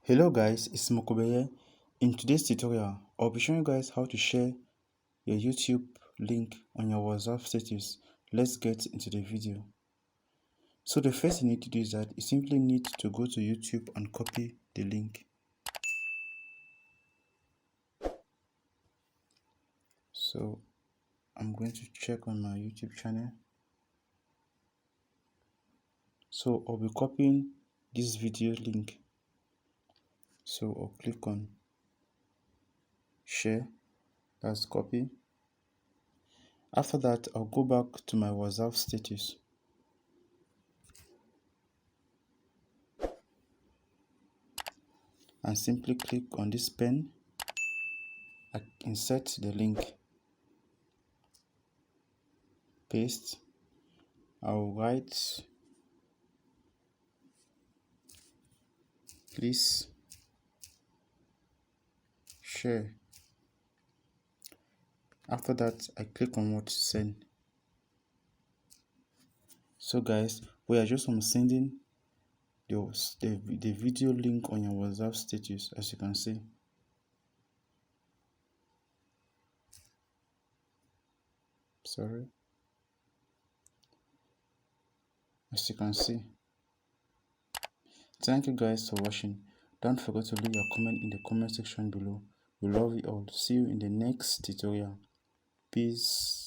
Hello guys, it's Mokobeye. In today's tutorial, I'll be showing you guys how to share your YouTube link on your WhatsApp status. Let's get into the video. So the first thing you need to do is that you simply need to go to YouTube and copy the link. So I'm going to check on my YouTube channel. So I'll be copying this video link. So I'll click on share, that's copy. After that, I'll go back to my WhatsApp status. And simply click on this pen, insert the link, paste. I'll write please share. After that, I click on what to send. So guys, we are just sending the video link on your WhatsApp status, as you can see. Sorry. As you can see. Thank you guys for watching. Don't forget to leave your comment in the comment section below. We love you all. See you in the next tutorial. Peace.